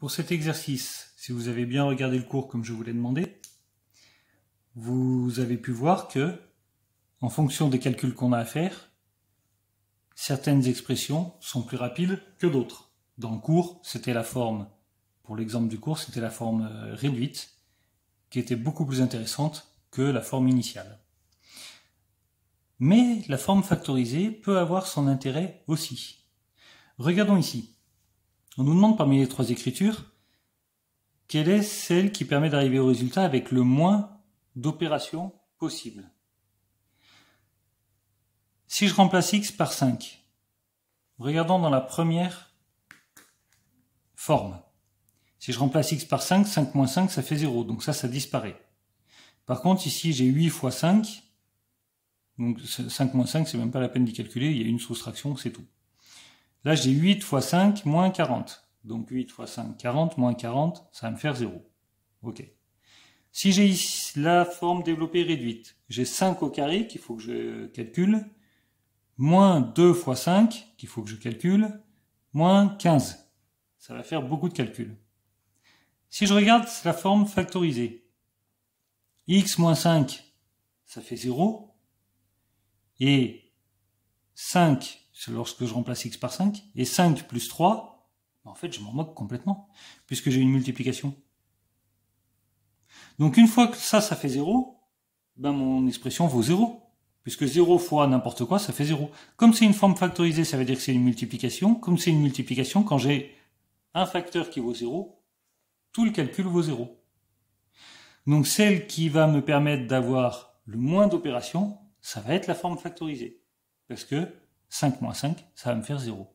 Pour cet exercice, si vous avez bien regardé le cours comme je vous l'ai demandé, vous avez pu voir que, en fonction des calculs qu'on a à faire, certaines expressions sont plus rapides que d'autres. Dans le cours, c'était la forme, pour l'exemple du cours, c'était la forme réduite, qui était beaucoup plus intéressante que la forme initiale. Mais la forme factorisée peut avoir son intérêt aussi. Regardons ici. On nous demande parmi les trois écritures, quelle est celle qui permet d'arriver au résultat avec le moins d'opérations possible. Si je remplace x par 5, regardons dans la première forme. Si je remplace x par 5, 5 moins 5, ça fait 0, donc ça disparaît. Par contre, ici, j'ai 8 fois 5, donc 5 moins 5, c'est même pas la peine d'y calculer, il y a une soustraction, c'est tout. Là, j'ai 8 fois 5 moins 40. Donc 8 fois 5, 40, moins 40, ça va me faire 0. Ok. Si j'ai ici la forme développée réduite, j'ai 5 au carré qu'il faut que je calcule, moins 2 fois 5 qu'il faut que je calcule, moins 15. Ça va faire beaucoup de calculs. Si je regarde la forme factorisée, x moins 5, ça fait 0, et 5, c'est lorsque je remplace x par 5, et 5 plus 3, en fait je m'en moque complètement, puisque j'ai une multiplication. Donc une fois que ça fait 0, ben mon expression vaut 0, puisque 0 fois n'importe quoi, ça fait 0. Comme c'est une forme factorisée, ça veut dire que c'est une multiplication. Comme c'est une multiplication, quand j'ai un facteur qui vaut 0, tout le calcul vaut 0. Donc celle qui va me permettre d'avoir le moins d'opérations, ça va être la forme factorisée. Parce que 5 moins 5, ça va me faire 0.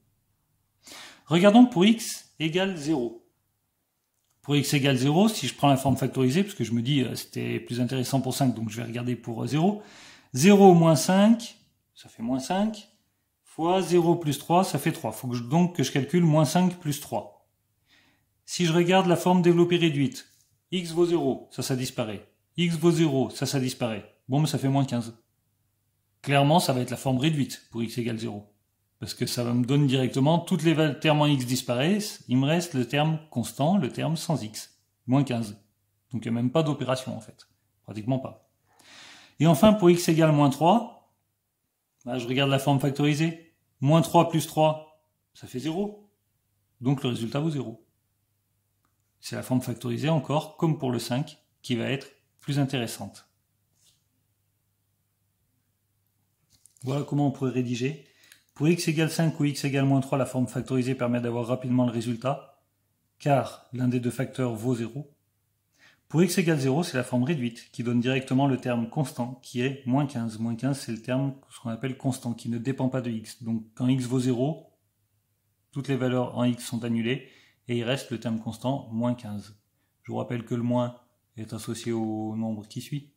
Regardons pour x égale 0. Pour x égale 0, si je prends la forme factorisée, parce que je me dis c'était plus intéressant pour 5, donc je vais regarder pour 0. 0 moins 5, ça fait moins 5, fois 0 plus 3, ça fait 3. Il faut donc que je calcule moins 5 plus 3. Si je regarde la forme développée réduite, x vaut 0, ça disparaît. X vaut 0, ça disparaît. Bon, mais ça fait moins 15. Clairement, ça va être la forme réduite pour x égale 0. Parce que ça va me donner directement, toutes les termes en x disparaissent, il me reste le terme constant, le terme sans x, moins 15. Donc il n'y a même pas d'opération en fait, pratiquement pas. Et enfin, pour x égale moins 3, je regarde la forme factorisée. Moins 3 plus 3, ça fait 0. Donc le résultat vaut 0. C'est la forme factorisée encore, comme pour le 5, qui va être plus intéressante. Voilà comment on pourrait rédiger. Pour x égale 5 ou x égale moins 3, la forme factorisée permet d'avoir rapidement le résultat, car l'un des deux facteurs vaut 0. Pour x égale 0, c'est la forme réduite, qui donne directement le terme constant, qui est moins 15. Moins 15, c'est le terme, ce qu'on appelle constant, qui ne dépend pas de x. Donc quand x vaut 0, toutes les valeurs en x sont annulées, et il reste le terme constant, moins 15. Je vous rappelle que le moins est associé au nombre qui suit.